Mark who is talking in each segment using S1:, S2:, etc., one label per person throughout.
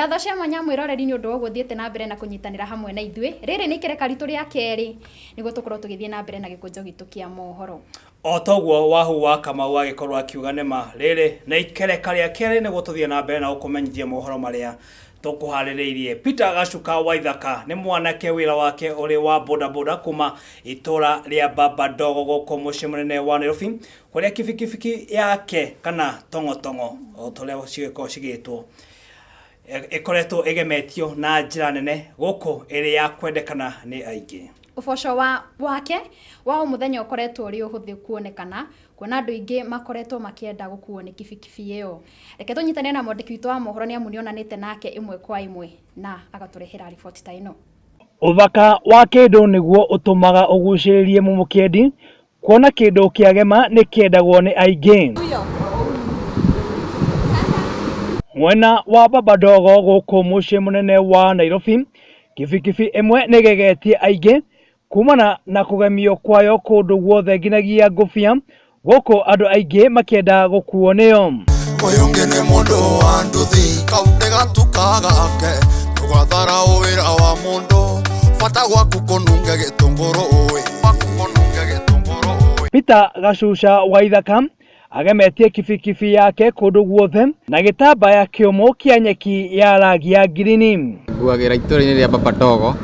S1: Ngatho cia mwanya mwiroreri ni undu wa guthiete na mbere na kunyitanira hamwe na ithui. Riri ni ikereka ritu ria keri niguo tukorwo tugithie na mbere na gikunjo gitu kia mohoro.
S2: O toguo WAHU wa KAMAU agikorwo akiuga nema riri na ikereka ria keri niguo tuthie na mbere na gukumenyithia mohoro maria tukuhaririirie. Peter Gacuka wa Ithaka ni mwanake wira wake uri wa bodaboda kuma itura ria Babadogo guko mucii munene wa Nairobi kuria kibikibiki yake kana tongotongo o turia CIIKO cigitwo ikoretwo egemetio na njira nene guko iri ya kwendekana ni aingi.
S1: Uboco wake wa muthenya ukoretwo uri uhuthi kuonekana kuona andu ingi makoretwo makienda gukuo ni kibikibi iyo. Reke tunyitane na mwandiki witu wa mohoro ni amunionanite nake imwe kwa imwe na agaturehera report ta ino.
S3: Uthaka wa kindu niguo utumaga uguciririe mumukiendi kuona kindu kiagema ni kiendagwo ni aingi. Mwena wa Babadogo guko mucii munene wa Nairobi kibikibi imwe nigegetie aingi kumana na kugemio kwayo kundu guothe nginagia ngufia guko andu aingi makienda gukuo niyo.
S4: Oyungi ni mundu wa nduthi kaunde gatukaga ke tugathara wira wa mundu fata gwaku kununge gitunguru
S3: Peter Gacuka wa Ithaka agemetie kibikibi yake kundu guothe na gitambaya kiomo kia nyeki ya rangi ya green.
S5: Guagira itura-ini ria Babadogo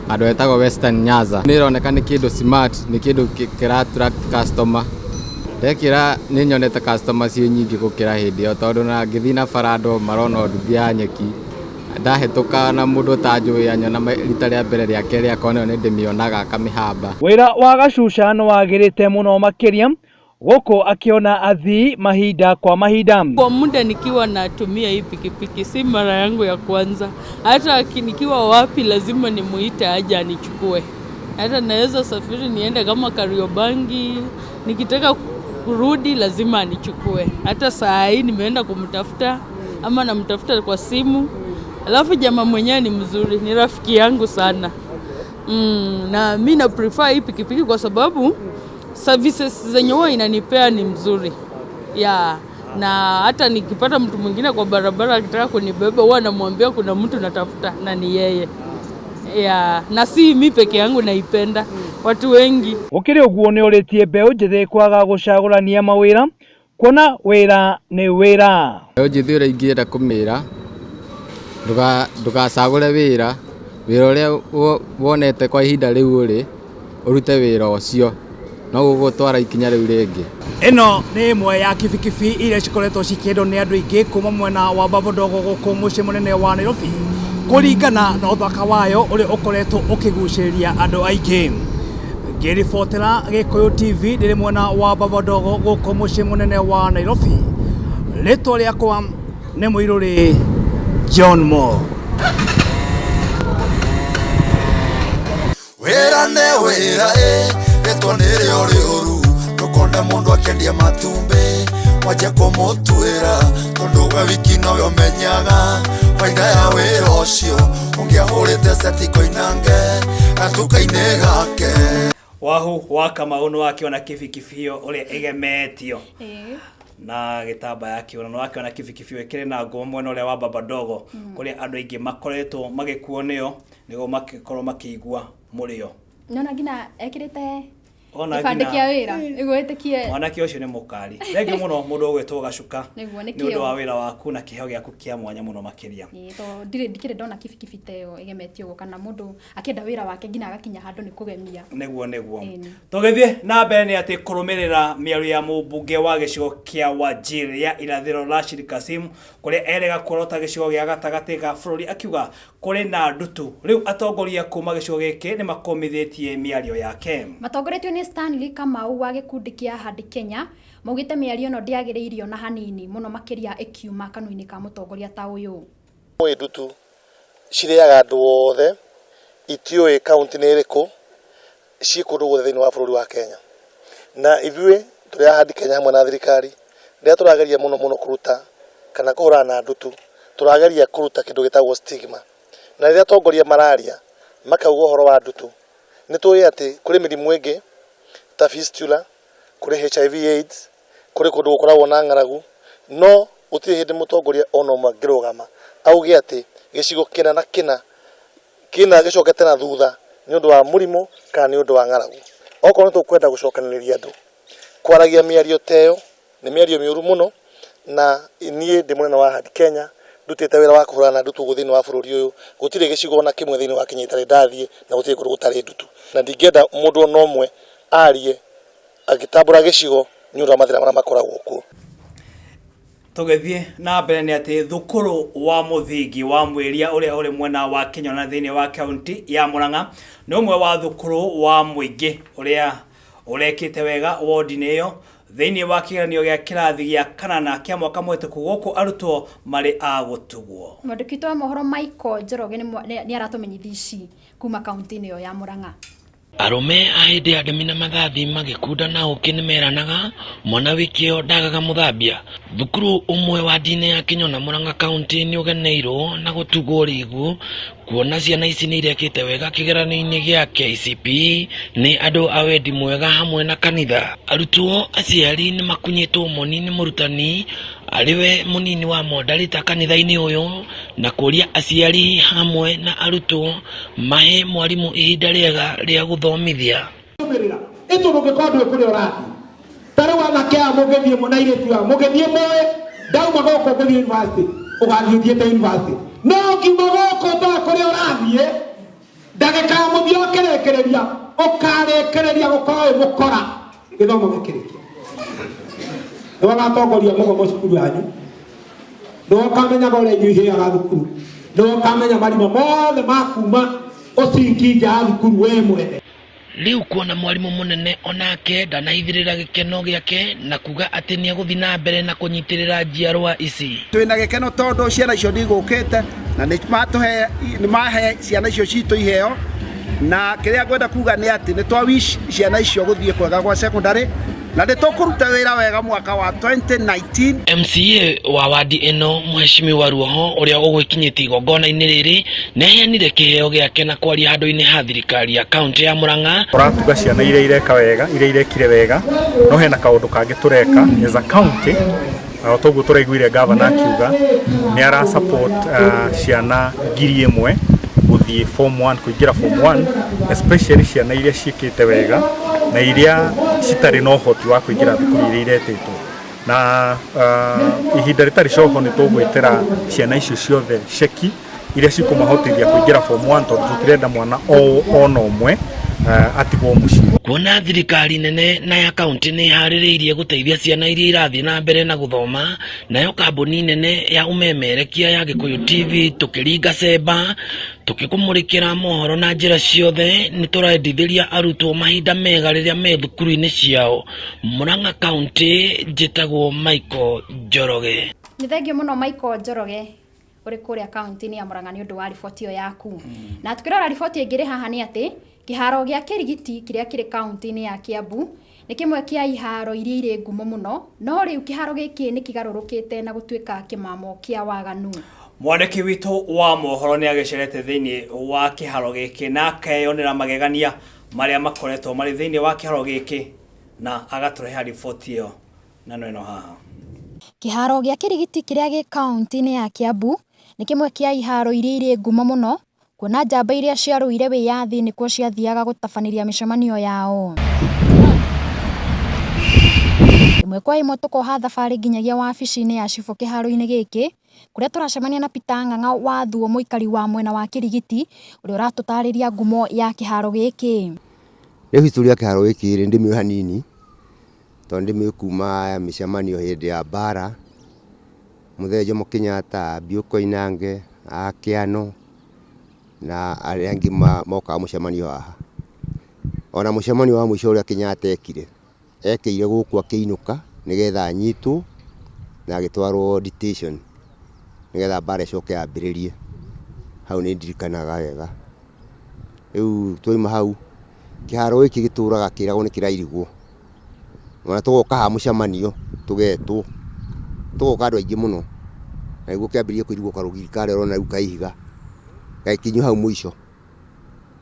S5: andu etagwo Western Nyanza ni ironeka ni kindu smart, ni kindu kira attract customer. Ndekira ni nyonete customer cio nyingi gukira hindi yo tondu na ngithi na farando marona nduthia nyeki ndahituka na mundu tanjui anyona rita ria mbere ria keri akona ni ndimionaga akamihamba.
S3: Wira wa Gacuka no wagirite muno makiria guko akiona athii mahinda kwa mahinda.
S6: Kwa muda nikiwa natumia hii pikipiki si mara yangu ya kwanza. Hata nikiwa wapi lazima nimuite aje anichukue. Hata naweza safiri niende kama Kariobangi, nikitaka kurudi lazima anichukue. Hata saa hii nimeenda kumtafuta ama namtafuta kwa simu. Alafu jamaa mwenyewe ni mzuri, ni rafiki yangu sana. Na mimi na prefer hii pikipiki kwa sababu services zenye huwa inanipea ni mzuri. Na hata nikipata mtu mwingine kwa barabara akitaka kunibeba huwa namwambia kuna mtu natafuta na ni yeye. Na si mimi peke yangu naipenda, watu wengi.
S3: Ukiri uguo ni uritie mbeu njithi kwaga gucagurania mawira kuona wira ni wira.
S5: Mbeu njithi uri ingienda kumira ndugacagure wira uria wonete kwa ihinda riu uri urute wira ucio no gutwara ikinya riu ringi.
S2: Ino ni imwe ya kibikibi iria cikoretwo cikiendwo ni andu aingi kuma mwena wa Babadogo guko mucii munene wa Nairobi kuringana na uthaka wayo uri ukoretwo ukiguciriria andu aingi. Ngiribotera Gikuyu TV ndiri mwena wa Babadogo guko mucii munene wa Nairobi. Ritwa riakwa ni MUIRURI JOHNMO.
S4: wira ne wira ritwa niri uri uru tukonde mundu akendia matumbi waje kumutuira tondu we wiki no yomenyaga faida ya wira ucio ungiahurite seti koinange atukaine gake.
S2: WAHU wa KAMAU no akiona kibikibi hiyo uri egemetio na gitamba yake no akiona kibikibi wekire na ngumo mwena ule wa Babadogo kuria andu aingi makoretwo magikuo niyo nigo makikorwo makigua murio.
S1: Nona ngina ekirite ibande kia wira igwetikie
S2: mwanake ucio ni mukari. Thengi muno mundu gwetwo Gacuka ni undu wa wira waku na kiheo giaku kia mwanya muno makiria.
S1: To ndikire ndona kibikibi teo egemetio kana mundu akienda wira wake ngina agakinya handu ni kugemia.
S2: Neguo tugithie na mbere ni ati kurumirira miario ya mubunge wa gicigo kia Wajir ya irathiro Rashid Kasim kuria erega kurota gicigo gia gatagati ga bururi akiuga kuri na ndutu riu atongoria kuma gicigo giki ni makomithitie miario yake.
S1: Matongoretio ni Stanley KAMAU wa gikundi kia Hadi Kenya maugite miario no ndiagiriirio na hanini muno makiria ikiuma kanuini ka mutongoria ta uyu.
S7: Ndutu ciriaga andu othe itioi county ni iriku cikundu guothe thiini wa bururi wa Kenya na ithui turi Hadi Kenya hamwe na thirikari ndia turageria muno kuruta kana kuhurana na ndutu turageria kuruta kindu gitagwo stigma na riria tongoria mararia makauga uhoro wa ndutu ni tuyi ati kuri mirimu ingi ta fistula kuri HIV AIDS kuri kundu gukoragwo na ng'aragu no gutire hindi mutongoria ona umwe ngirugama auge ati gicigo kina na kina gicokete na thutha ni undu wa murimo kana ni undu wa ng'aragu. Okorwo tukwenda gucokaniriria andu kwaragia miario teyo ni miario miuru muno, na nie ndi munene wa hadi Kenya ndutite wira wa kuhurana ndutu guthini wa bururi uyu gutire gicigo na kimwe thini wa kinyitare ndathie na gutire kundu gutari ndutu, na ndingenda mundu no umwe arie agitambura gicigo ni undu wa mathira maria makoragwo kuo.
S2: Tugethie na mbere ni ati thukuru wa muthingi wa mwiria uria uri mwena wa Kenya na thini wa county ya Murang'a ni umwe wa thukuru wa muingi uria urekite wega wodi-ini iyo thini wa kigeranio gia kirathi gia kanana kia mwaka mwituku guku arutwo mari a gutugwo.
S1: Mwandiki wa Mohoro Michael Njoroge ni aratumenyithia ici kuma county-ini iyo ya Murang'a.
S8: Arume ahinde andemi na mathathi magikunda na uki nimeranaga mwana wikio ndagaga muthambia. Thukuru umwe wa dini ya Kenya na Murang'a county ni ugeneirwo na gutugwo rigu kuona ciana ici ni irekite wega kigeranio-ini gia KCPE ni andu a wendi mwega hamwe na kanitha. Arutwo aciari ni makunyitwo moni ni murutani ariwe munini wa modarita kanitha-ini uyu na kuria aciari hamwe na arutwo mahe mwarimu ihinda riega ria guthomithia.
S9: Itu mugikorwo kuri orathi tare wana kia mugethie munaire tua mugethie moe ndauma goko guthie university ugathie te university no kiuma goko ta kuri orathie ndagika muthio kerekereria ukarekereria gukorwo mukora githomo gikirikia wagatongoria mugomo cukuru yanyu no kamenya gore nyuhiaga thukuru no kamenya marimo mothe makuma ucinkinja thukuru we mwene.
S8: Riu kuona mwarimu munene onake ndanaithirira gikeno giake na kuga ati ni aguthi na mbere na kunyitirira njiarwa ici.
S10: Twina gikeno tondu ciana icio ndigukite na ni mahe ciana icio citu iheo, na kiria ngwenda kuga ni ati ni twawish ciana icio guthie kwega kwa secondary na nditukuruta wira wega mwaka wa 2019.
S8: MCA wa wadi ino Mheshimiwa Ruoho uria ugwikinyiti igongona-ini riri neheanire kiheo giake na kwaria handu-ini ha thirikari ya county ya Murang'a.
S11: Turatuga ciana iria ireka wega iria irekire wega no hena kaundu kangi tureka as a county toguo turaiguire governor akiuga ni ara support ciana 1,000 guthie form 1 kuingira form 1 especially ciana iria ciikite wega na iria citari no hoti wa kuingira thukuru iria iretitwo na ihinda ritari coho ni tugwitira ciana icio ciothe ceki iria cikumahotithia kuingira form 1 tondu tutirenda mwana ona umwe atigwo mucii.
S8: Kuona thirikari nene na ya county ni haririirie guteithia ciana iria irathie na mbere na guthoma, nayo kambuni nene ya umemerekia ya Gikuyu TV tukiringa cemba tukikumurikira mohoro na njira ciothe ni turendithiria arutwo mahinda mega riria me thukuru-ini ciao. Murang'a county njitagwo Michael Njoroge.
S1: Ni thengio muno Michael Njoroge uri kuria county-ini ya Murang'a ni undu wa riboti iyo yaku. Na tukirora riboti ingiri haha ni ati kiharo gia kirigiti kiria kiri county-ini ya Kiambu ni kimwe kia iharo iria iri ngumo muno, no riu kiharo giki ni kigarurukite na gutuika kimamo kia waganu.
S2: Mwandiki witu wa mohoro ni agecerete thiini wa kiharo giki na akeyonera magegania maria makoretwo mari thiini wa kiharo giki na agatureha riboti iyo na no ino haha.
S1: Kiharo gia kirigiti kiria gi county-ini ya Kiambu ni kimwe kia iharo iria iri ngumo muno, kuona njamba iria ciaruire wiyathi nikuo ciathiaga gutabaniria micemanio yao. Imwe kwa imwe tukoha thabari nginyagia wabici-ini ya cibũ kiharo-ini giki kuria turacemania na Peter Ng'ang'a wa Thuo muikari wa mwena wa Kirigiti uria uratutariria ngumo ya kiharo giki.
S12: Riu historia ya kiharo giki ri ndimi hanini tondu ndimi kuma micemanio hindi ya bara Muthee Jomo Kenyatta, Biuko Inange, Akiano na aria angi moka mucemanio haha. Ona mucemanio wa mwisho uria Kenyatta ekiire guku akiinuka nigetha anyitwo na agitwarwo detention nigetha bara icoke yambiririe. Hau ni ndirikanaga wega. Riu twaima hau kiharo giki gituraga kiragwo ni kirairigwo. Ona tugoka ha mucemanio tugetwo tugoka andu aingi muno na iguo kiambirie kuirigwo karugiri kare rona riu kaihiga gaikinyu hau mwisho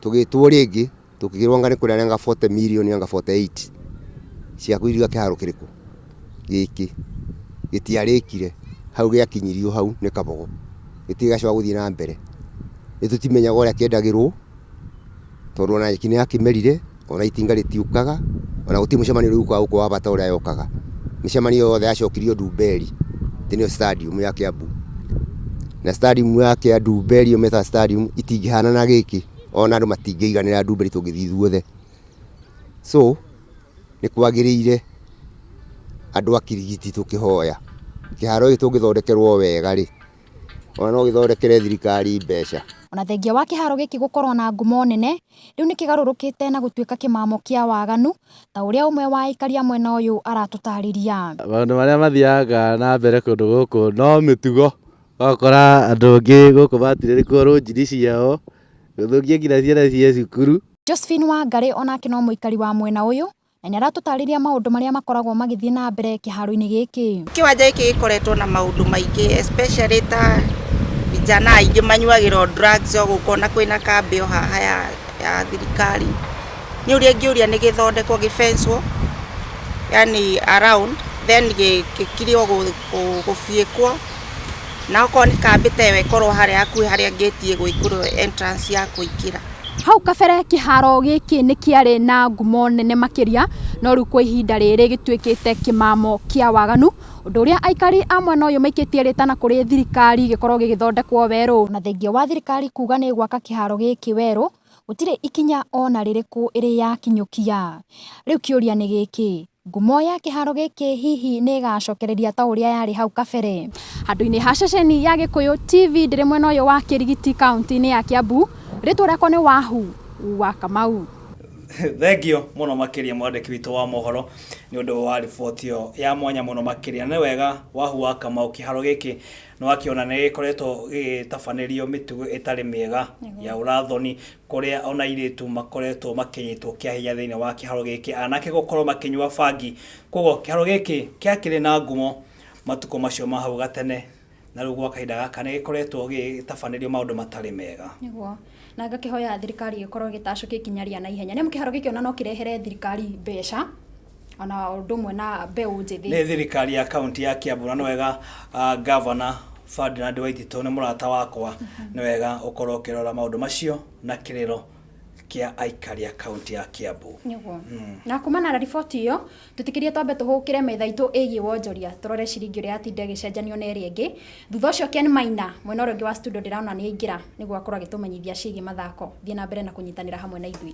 S12: tugitwo ringi tukigirwo ngani kurenga 40 million yanga 48 cia kuiriga kiharo kiriku giki gitiarikire hau gĩakinyirio hau nĩ kabogo gĩtigacoka gũthiĩ na mbere tũtimenyaga ũrĩa kĩendagĩrwo tondũ ona nyeki nĩyakĩmerire ona itinga rĩtiũkaga ona gũtirĩ mũcemanio rĩu kwa gũkũ wa bata ũrĩa yokaga mĩcemanio yothe yacokirio Ndumberi nĩyo stadium ya Kiambu na stadium ya Ndumberi meta stadium itingĩhana na gĩkĩ ona andũ matingĩiganĩra Ndumberi tũngĩthiĩ ithuothe so nĩ kwagĩrĩire andũ a Kirigiti tũkĩhoya kĩharo gĩkĩ tũngĩthondekerwo wega rĩ ona no gĩthondekere thirikari mbeca.
S1: Ona thengia wa kĩharo gĩkĩ gũkorwo na ngumo nene rĩu nĩ kĩgarũrũkĩte na gũtuĩka kĩmamo kĩa waganu ta ũrĩa ũmwe wa aikaria mwena ũyũ aratũtarĩria.
S13: Maũndũ marĩa mathiaga na mbere kũndũ gũkũ no mĩtugo ũgakora andũ angĩ gũkũ batirĩrĩkwo njiri ciao gũthũkia nginya ciana cia cukuru.
S1: Josephine Wangari onake no mũikari wa mwena ũyũ na nĩ aratũtarĩria maũndũ marĩa makoragwo magĩthiĩ na mbere kĩharo-inĩ gĩkĩ.
S14: Kĩwanja gĩkĩ gĩkoretwo na maũndũ maingĩ especially ta vijana aingĩ manyuagĩra drugs o gũkona kwĩna kambi o haha ya thirikari. Nĩ ũrĩa ngĩũria nĩ gĩthondekwo gĩfencwo yani around then gĩkirio gũfiĩkwo na okorwo nĩ kambi tewe ĩkorwo harĩa hakuhĩ harĩa ngĩti ĩgwĩkĩrwo entrance ya kũingĩra.
S1: Hau kabere kĩharo gĩkĩ nĩ kĩarĩ na ngumo nene makĩria no rĩu kwa ihinda rĩrĩ gĩtuĩkĩte kĩmamo kĩa waganu ũndũ ũrĩa aikari a mwena ũyũ maikĩtie rĩtana kũrĩ thirikari gĩkorwo gĩgĩthondekwo werũ na thengia wa thirikari kuga nĩ gwaka kĩharo gĩkĩ werũ gũtirĩ ikinya ona rĩrĩkũ ĩrĩ yakinyũkia. Rĩu kĩũria nĩ gĩkĩ ngumo ya kĩharo gĩkĩ hihi nĩ ĩgacokereria ta ũrĩa yarĩ hau kabere. Handũ-inĩ ha ceceni ya Gikuyu TV ndĩrĩ mwena ũyũ wa Kirigiti kaunti-inĩ ya Kiambu rĩtwa rĩakwa nĩ WAHU wa KAMAU.
S2: Thengio muno makĩria mwandĩki witũ wa mohoro nĩ ũndũ wa riboti ĩyo ya mwanya muno makĩria. Nĩ wega WAHU wa KAMAU kĩharo gĩkĩ nĩ wakiona nĩ gĩkoretwo gĩtabanĩrio mĩtugo ĩtarĩ mĩega ya ũrathoni kũrĩa ona airĩtu makoretwo makĩnyitwo kĩa hinya thĩinĩ wa kĩharo gĩkĩ anake gũkorwo makĩnyua bangi. Koguo kĩharo gĩkĩ kĩakĩrĩ na ngumo matukũ macio ma hau gatene na rĩu gwa kahinda gaka nĩ gĩkoretwo gĩtabanĩrio maũndũ matarĩ mega.
S1: Nĩguo na ngakĩhoya thirikari ĩkorwo gĩtacũkia ikinyaria na ihenya nĩ kĩharo gĩkĩ ona no kĩrehere thirikari mbeca ona ũndũ ũmwe na mbeũ njĩthĩ. Nĩ
S2: thirikari ya kaunti ya Kiambu na nĩ wega governor Ferdinand Waititũ nĩ mũrata wakwa nĩ wega ũkorwo ũkĩrora maũndũ macio na kĩrĩro kia aikari ya kaunti ya Kiambu.
S1: Nĩguo na kumana na riboti ĩyo tũtikĩrie twambe tũhũkĩre metha itũ ĩgiĩ wonjoria tũrore ciringi ũrĩa yatinda ĩgĩcenjanio na ĩrĩa ĩngĩ. Thutha ũcio Ken Maina mwena ũrĩa ũngĩ wa studio ndĩraona nĩ aingĩra nĩguo akorwo agĩtũmenyithia ciĩgiĩ mathako thiĩ na mbere na kũnyitanĩra hamwe na ithuĩ.